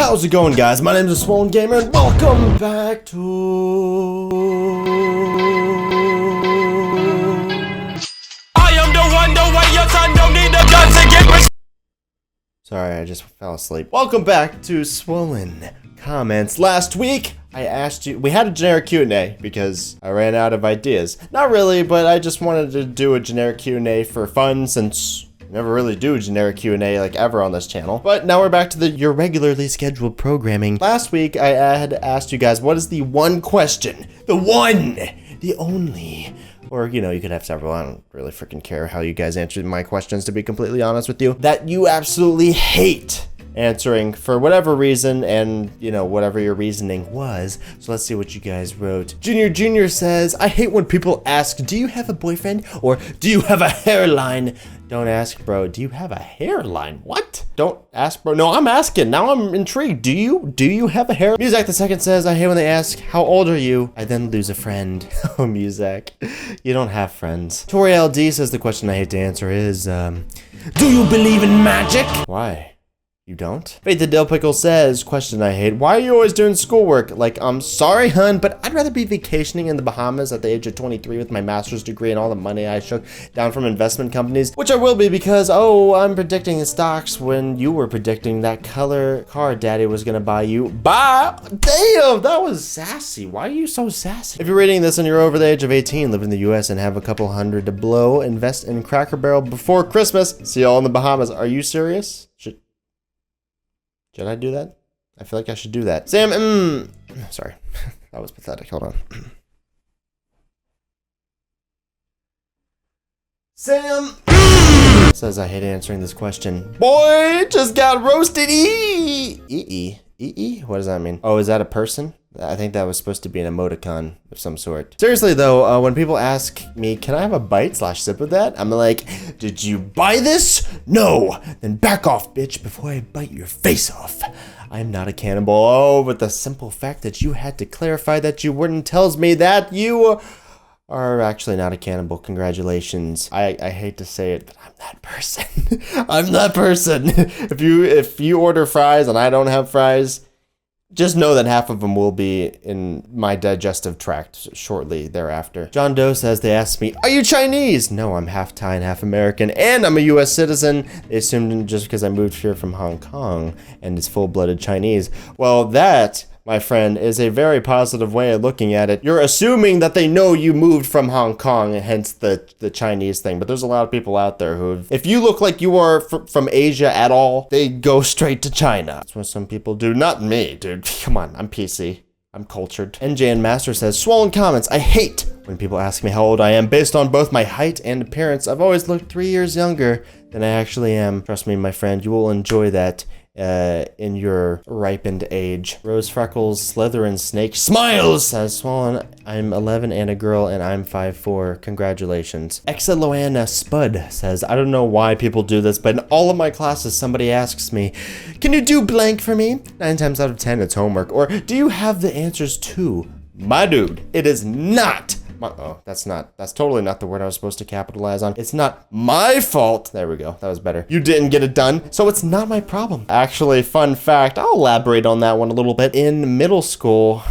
How's it going, guys? My name is TheSwollenGamer, and welcome back to... I am the way your son don't need a gun to get... Sorry, I just fell asleep. Welcome back to Swollen Comments. Last week, I asked you... We had a generic Q&A because I ran out of ideas. Not really, but I just wanted to do a generic Q&A for fun since... never really do a generic Q&A like ever on this channel. But now we're back to your regularly scheduled programming. Last week, I had asked you guys, what is the one question? The one! The only... Or, you know, you could have several. I don't really freaking care how you guys answered my questions, to be completely honest with you. That you absolutely hate answering for whatever reason, and, you know, whatever your reasoning was. So let's see what you guys wrote. Junior says, I hate when people ask, do you have a boyfriend? Or do you have a hairline? Don't ask, bro, do you have a hairline? What? Don't ask, bro. No, I'm asking. Now I'm intrigued. Do you have a hair? Muzak the second says, I hate when they ask, how old are you? I then lose a friend. Oh, Muzak, you don't have friends. Tori LD says, the question I hate to answer is, do you believe in magic? Why? You don't? Faith the Dill Pickle says, question I hate, why are you always doing schoolwork? Like, I'm sorry, hun, but I'd rather be vacationing in the Bahamas at the age of 23 with my master's degree and all the money I shook down from investment companies, which I will be because, oh, I'm predicting the stocks when you were predicting that color car daddy was gonna buy you. Bye! Damn, that was sassy. Why are you so sassy? If you're reading this and you're over the age of 18, live in the US and have a couple hundred to blow, invest in Cracker Barrel before Christmas, see y'all in the Bahamas. Are you serious? Should I do that? I feel like I should do that. Sam, sorry, that was pathetic. Hold on. Sam says I hate answering this question. Boy, just got roasted. What does that mean? Oh, is that a person? I think that was supposed to be an emoticon of some sort. Seriously though, when people ask me, can I have a bite/sip of that? I'm like, did you buy this? No! Then back off, bitch, before I bite your face off. I'm not a cannibal. Oh, but the simple fact that you had to clarify that you wouldn't tells me that you are actually not a cannibal. Congratulations. I hate to say it, but I'm that person. I'm that person. If you order fries and I don't have fries, just know that half of them will be in my digestive tract shortly thereafter. John Doe says, they asked me, are you Chinese? No, I'm half Thai and half American, and I'm a US citizen. They assumed just because I moved here from Hong Kong and it's full-blooded Chinese. Well, that, my friend, is a very positive way of looking at it. You're assuming that they know you moved from Hong Kong, and hence the Chinese thing. But there's a lot of people out there who, if you look like you are from Asia at all, they go straight to China. That's what some people do. Not me, dude. Come on, I'm PC. I'm cultured. NJN Master says, Swollen Comments, I hate when people ask me how old I am based on both my height and appearance. I've always looked 3 years younger than I actually am. Trust me, my friend, you will enjoy that in your ripened age. Rose Freckles, Slytherin Snake, Smiles says, Swollen, I'm 11 and a girl and I'm 5'4". Congratulations. Exaloana Spud says, I don't know why people do this, but in all of my classes, somebody asks me, can you do blank for me? 9 times out of 10, it's homework. Or do you have the answers to? My dude, it is not. That's totally not the word I was supposed to capitalize on. It's not my fault. There we go. That was better. You didn't get it done, so it's not my problem. Actually, fun fact, I'll elaborate on that one a little bit. In middle school,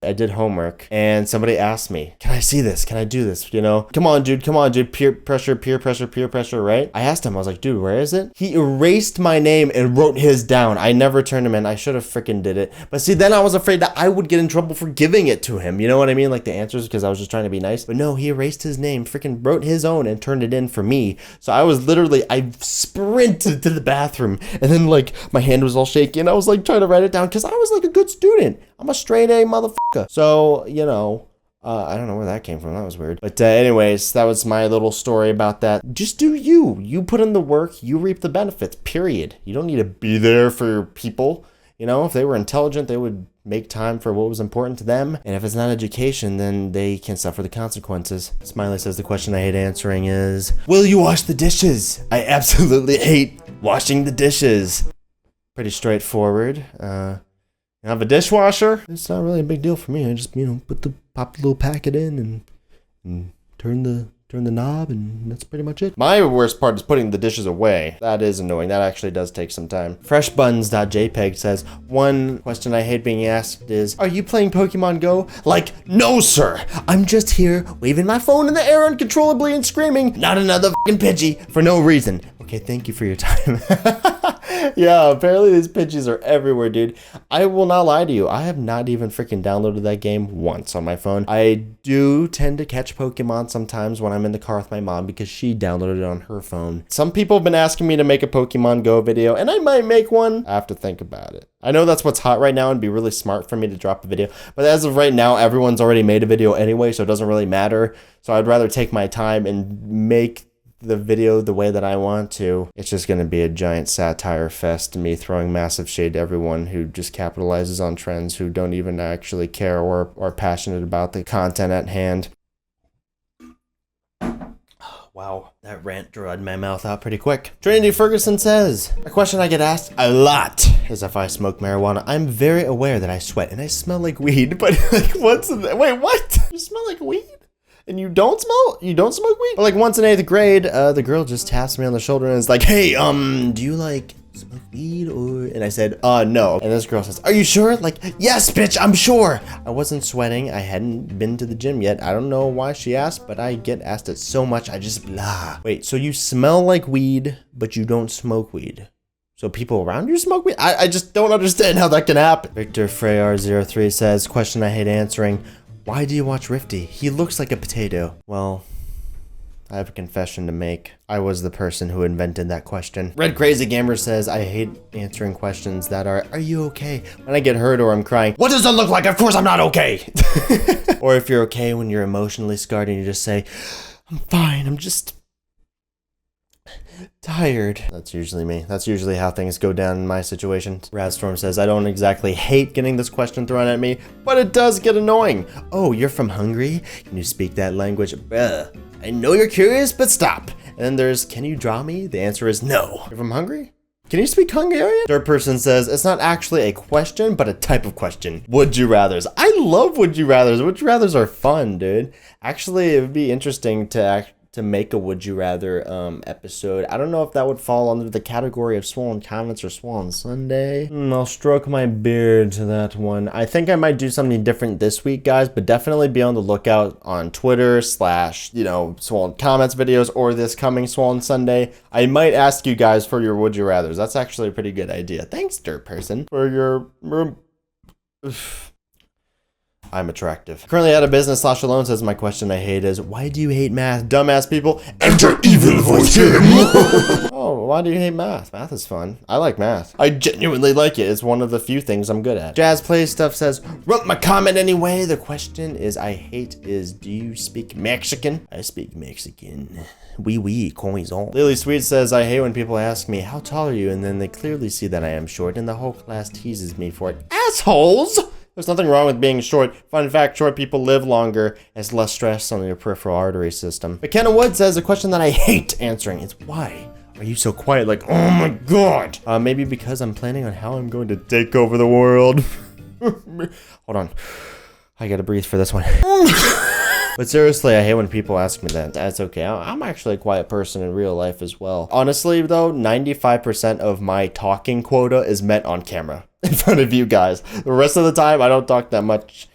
I did homework and somebody asked me, can I see this? Can I do this? You know, come on, dude, peer pressure, right? I asked him, I was like, dude, where is it? He erased my name and wrote his down. I never turned him in. I should have freaking did it. But see, then I was afraid that I would get in trouble for giving it to him. You know what I mean? Like the answers, because I was just trying to be nice. But no, he erased his name, freaking wrote his own and turned it in for me. So I was literally, I sprinted to the bathroom and then like my hand was all shaky and I was like trying to write it down because I was like a good student. I'm a straight A motherfucker. So, you know, I don't know where that came from. That was weird. But anyways, that was my little story about that. Just do you. You put in the work, you reap the benefits, period. You don't need to be there for your people. You know, if they were intelligent, they would make time for what was important to them. And if it's not education, then they can suffer the consequences. Smiley says the question I hate answering is, will you wash the dishes? I absolutely hate washing the dishes. Pretty straightforward. I have a dishwasher. It's not really a big deal for me. I just, you know, pop the little packet in and turn the turn the knob, and that's pretty much it. My worst part is putting the dishes away. That is annoying. That actually does take some time. Freshbuns.jpg says, one question I hate being asked is, are you playing Pokemon Go? Like, no, sir. I'm just here waving my phone in the air uncontrollably and screaming, not another fucking Pidgey, for no reason. Okay, thank you for your time. Yeah, apparently these Pidgeys are everywhere, dude. I will not lie to you. I have not even freaking downloaded that game once on my phone. I do tend to catch Pokemon sometimes when I'm in the car with my mom because she downloaded it on her phone. Some people have been asking me to make a Pokemon Go video, and I might make one. I have to think about it. I know that's what's hot right now and it'd be really smart for me to drop a video, but as of right now, everyone's already made a video anyway, so it doesn't really matter. So I'd rather take my time and make the video the way that I want to. It's just going to be a giant satire fest, me throwing massive shade to everyone who just capitalizes on trends, who don't even actually care or are passionate about the content at hand. Wow, that rant dried my mouth out pretty quick. Trinity Ferguson says, a question I get asked a lot is if I smoke marijuana. I'm very aware that I sweat and I smell like weed, but like, wait, what? You smell like weed? And you don't smoke weed? But like once in 8th grade, the girl just taps me on the shoulder and is like, hey, do you like smoke weed or? And I said, no. And this girl says, are you sure? Like, yes, bitch, I'm sure. I wasn't sweating. I hadn't been to the gym yet. I don't know why she asked, but I get asked it so much. I just blah. Wait, so you smell like weed, but you don't smoke weed? So people around you smoke weed? I just don't understand how that can happen. Victor Freyr03 says, question I hate answering. Why do you watch Rifty? He looks like a potato. Well, I have a confession to make. I was the person who invented that question. Red Crazy Gamer says, I hate answering questions that are you okay? When I get hurt or I'm crying, what does it look like? Of course I'm not okay. Or if you're okay when you're emotionally scarred and you just say, I'm fine, I'm just tired. That's usually me. That's usually how things go down in my situation. Radstorm says, I don't exactly hate getting this question thrown at me, but it does get annoying. Oh, you're from Hungary? Can you speak that language? I know you're curious, but stop. And then there's, can you draw me? The answer is no. You're from Hungary? Can you speak Hungarian? Third person says, it's not actually a question, but a type of question. Would you rathers? I love would you rathers. Would you rathers are fun, dude. Actually, it would be interesting to make a Would You Rather episode. I don't know if that would fall under the category of Swollen Comments or Swollen Sunday. I'll stroke my beard to that one. I think I might do something different this week, guys, but definitely be on the lookout on Twitter / Swollen Comments videos or this coming Swollen Sunday. I might ask you guys for your Would You Rathers. That's actually a pretty good idea. Thanks, Dirt Person, for your... I'm attractive. Currently out of business / alone says, my question I hate is, why do you hate math? Dumbass people, enter evil voice here. Oh, why do you hate math? Math is fun. I like math. I genuinely like it. It's one of the few things I'm good at. Jazz Plays Stuff says, wrote my comment anyway. The question is I hate is, do you speak Mexican? I speak Mexican. Oui, coison. Lily Sweet says, I hate when people ask me, how tall are you? And then they clearly see that I am short and the whole class teases me for it. Assholes! There's nothing wrong with being short. Fun fact, short people live longer. It's less stress on your peripheral artery system. McKenna Wood says, a question that I hate answering is, why are you so quiet? Like, oh my god. Maybe because I'm planning on how I'm going to take over the world. Hold on. I gotta breathe for this one. But seriously, I hate when people ask me that. That's okay. I'm actually a quiet person in real life as well. Honestly, though, 95% of my talking quota is met on camera in front of you guys. The rest of the time, I don't talk that much.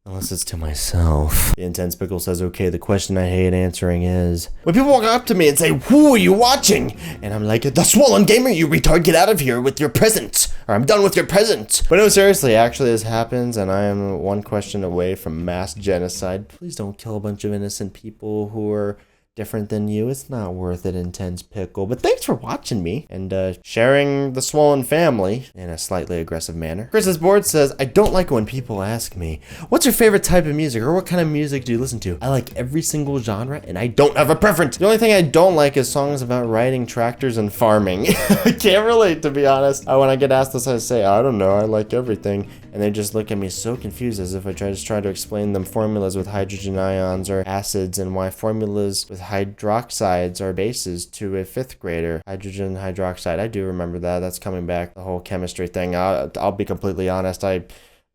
Unless it's to myself. The Intense Pickle says, okay, the question I hate answering is, when people walk up to me and say, who are you watching? And I'm like, TheSwollenGamer, you retard, get out of here with your present. Or I'm done with your present. But no, seriously, actually this happens and I am one question away from mass genocide. Please don't kill a bunch of innocent people who are different than you. It's not worth it, Intense Pickle. But thanks for watching me and sharing the Swollen family in a slightly aggressive manner. Chris's Board says, I don't like it when people ask me, what's your favorite type of music or what kind of music do you listen to? I like every single genre and I don't have a preference. The only thing I don't like is songs about riding tractors and farming. I can't relate, to be honest. When I get asked this, I say, I don't know, I like everything. And they just look at me so confused as if I try to explain them formulas with hydrogen ions or acids and why formulas with hydroxides are bases to a 5th grader. Hydrogen hydroxide, I do remember that. That's coming back, the whole chemistry thing. I'll be completely honest, I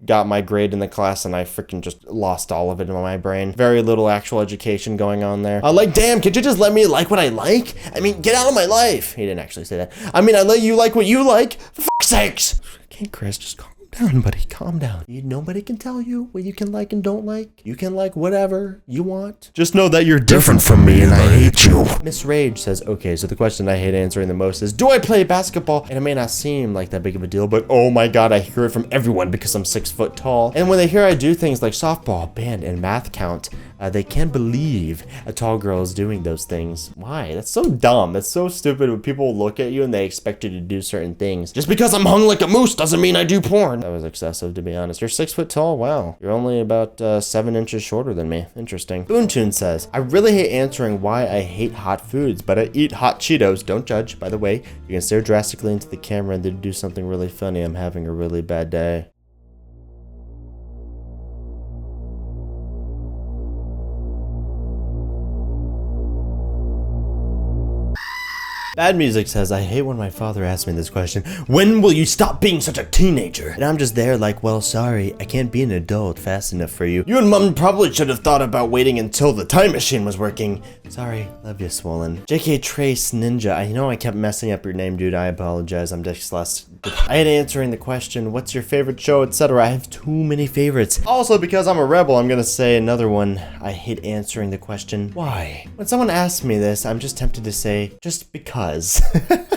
got my grade in the class and I freaking just lost all of it in my brain. Very little actual education going on there. Like, damn, could you just let me like what I like? I mean, get out of my life. He didn't actually say that. I mean, I let you like what you like, for fuck's sakes. Okay, Chris, just calm down, buddy, calm down. Nobody can tell you what you can like and don't like. You can like whatever you want. Just know that you're different from me and I hate you. Miss Rage says, okay, so the question I hate answering the most is, do I play basketball? And it may not seem like that big of a deal, but oh my God, I hear it from everyone because I'm 6 foot tall. And when they hear I do things like softball, band, and math count, they can't believe a tall girl is doing those things. Why? That's so dumb. That's so stupid when people look at you and they expect you to do certain things. Just because I'm hung like a moose doesn't mean I do porn. That was excessive, to be honest. You're 6 foot tall. Wow. You're only about 7 inches shorter than me. Interesting. Boontune says, I really hate answering why I hate hot foods, but I eat hot Cheetos. Don't judge, by the way. You can stare drastically into the camera and then do something really funny. I'm having a really bad day. Bad Music says, I hate when my father asks me this question. When will you stop being such a teenager? And I'm just there like, well, sorry, I can't be an adult fast enough for you. You and mom probably should have thought about waiting until the time machine was working. Sorry, love you, Swollen. JK Trace Ninja, I know I kept messing up your name, dude. I apologize. I'm dyslexic. I hate answering the question, what's your favorite show, etc. I have too many favorites. Also, because I'm a rebel, I'm gonna say another one. I hate answering the question, why? When someone asks me this, I'm just tempted to say, just because.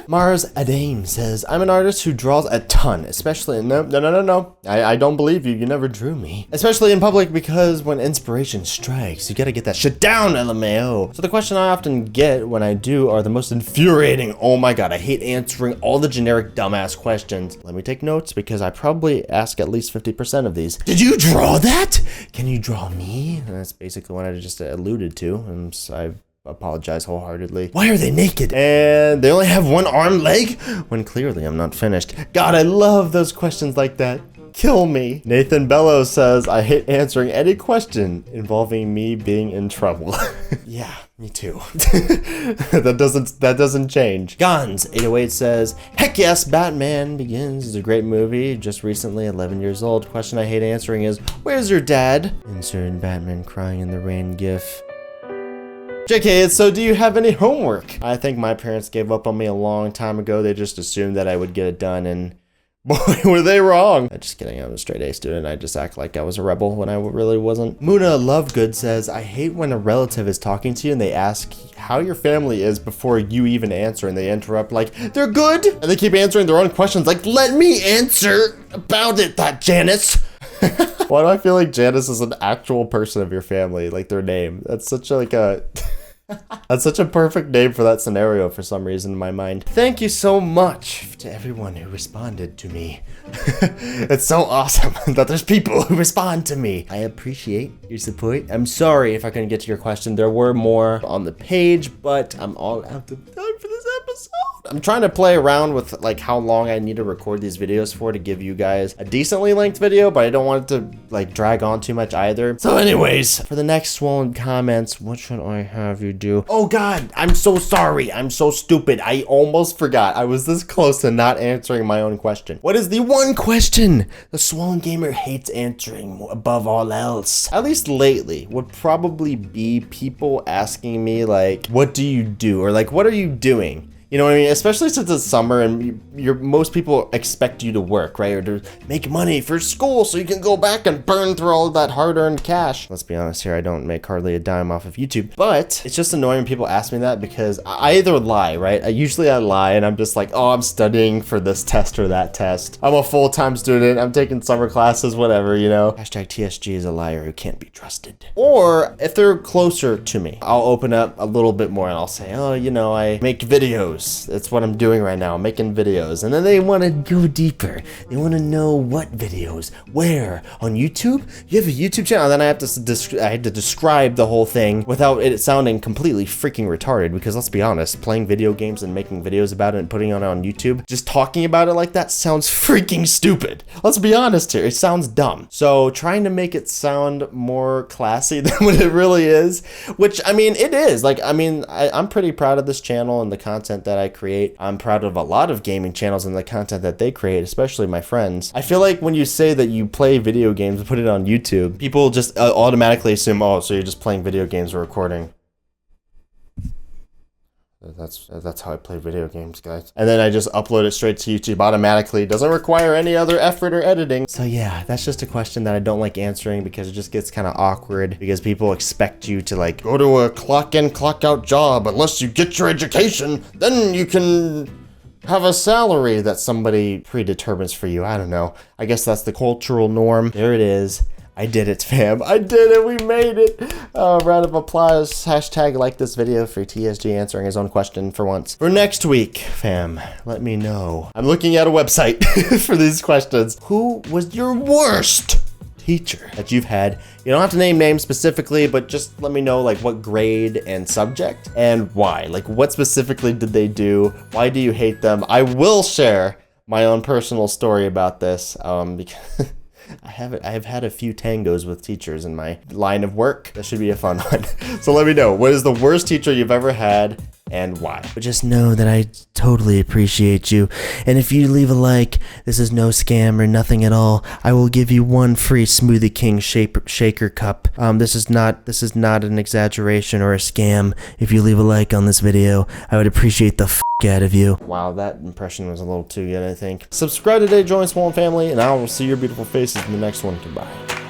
Mars Adame says, I'm an artist who draws a ton, especially in no. I don't believe you. You never drew me. Especially in public because when inspiration strikes, you gotta get that shit down, LMAO. So the question I often get when I do are the most infuriating. Oh my God, I hate answering all the generic dumbass questions. Let me take notes because I probably ask at least 50% of these. Did you draw that? Can you draw me? And that's basically what I just alluded to. And I apologize wholeheartedly. Why are they naked? And they only have one arm, leg? When clearly I'm not finished. God, I love those questions like that. Kill me. Nathan Bellows says, I hate answering any question involving me being in trouble. Yeah, me too. that doesn't change. Guns 808 says, heck yes, Batman Begins is a great movie. Just recently 11 years old. Question I hate answering is, where's your dad? Insert Batman crying in the rain gif. JK, so do you have any homework? I think my parents gave up on me a long time ago. They just assumed that I would get it done, and boy, were they wrong. Just kidding, I'm a straight A student. I just act like I was a rebel when I really wasn't. Muna Lovegood says, I hate when a relative is talking to you and they ask how your family is before you even answer, and they interrupt like, they're good, and they keep answering their own questions like, let me answer about it, that Janice. Why do I feel like Janice is an actual person of your family, like their name? That's such a, like a... That's such a perfect name for that scenario for some reason in my mind. Thank you so much to everyone who responded to me. It's so awesome that there's people who respond to me. I appreciate your support. I'm sorry if I couldn't get to your question. There were more on the page, but I'm all out of time for this episode. I'm trying to play around with like how long I need to record these videos for to give you guys a decently length video, but I don't want it to like drag on too much either. So anyways, for the next Swollen comments, what should I have you do? Oh God, I'm so sorry. I'm so stupid. I almost forgot. I was this close to not answering my own question. What is the one question the TheSwollenGamer hates answering above all else? At least lately, would probably be people asking me like, what do you do? Or like, what are you doing? You know what I mean? Especially since it's summer and most people expect you to work, right? Or to make money for school so you can go back and burn through all of that hard-earned cash. Let's be honest here, I don't make hardly a dime off of YouTube. But it's just annoying when people ask me that because I either lie, right? Usually I lie and I'm just like, oh, I'm studying for this test or that test. I'm a full-time student. I'm taking summer classes, whatever, you know? Hashtag TSG is a liar who can't be trusted. Or if they're closer to me, I'll open up a little bit more and I'll say, oh, you know, I make videos. That's what I'm doing right now, making videos. And then they want to go deeper. They want to know what videos, where, on YouTube? You have a YouTube channel? And then I have to describe the whole thing without it sounding completely freaking retarded, because let's be honest, playing video games and making videos about it and putting it on YouTube, just talking about it like that sounds freaking stupid. Let's be honest here, it sounds dumb. So trying to make it sound more classy than what it really is, which I mean, it is. Like, I mean, I'm pretty proud of this channel and the content that that I create. I'm proud of a lot of gaming channels and the content that they create, especially my friends. I feel like when you say that you play video games and put it on YouTube, people just automatically assume, oh, so you're just playing video games or recording. That's how I play video games, guys. And then I just upload it straight to YouTube automatically. Doesn't require any other effort or editing. So yeah, that's just a question that I don't like answering because it just gets kind of awkward because people expect you to like go to a clock in, clock out job. Unless you get your education, then you can have a salary that somebody predetermines for you. I don't know. I guess that's the cultural norm. There it is. I did it, fam. I did it. We made it. Round of applause. Hashtag like this video for TSG answering his own question for once. For next week, fam, let me know. I'm looking at a website for these questions. Who was your worst teacher that you've had? You don't have to name names specifically, but just let me know like what grade and subject and why. Like what specifically did they do? Why do you hate them? I will share my own personal story about this because I have had a few tangos with teachers in my line of work. That should be a fun one. So let me know, what is the worst teacher you've ever had and why? But just know that I totally appreciate you. And if you leave a like, this is no scam or nothing at all. I will give you one free Smoothie King shaker cup. This is not an exaggeration or a scam. If you leave a like on this video, I would appreciate the out of you. Wow, that impression was a little too good, I think. Subscribe today, join Swollen family, and I will see your beautiful faces in the next one. Goodbye.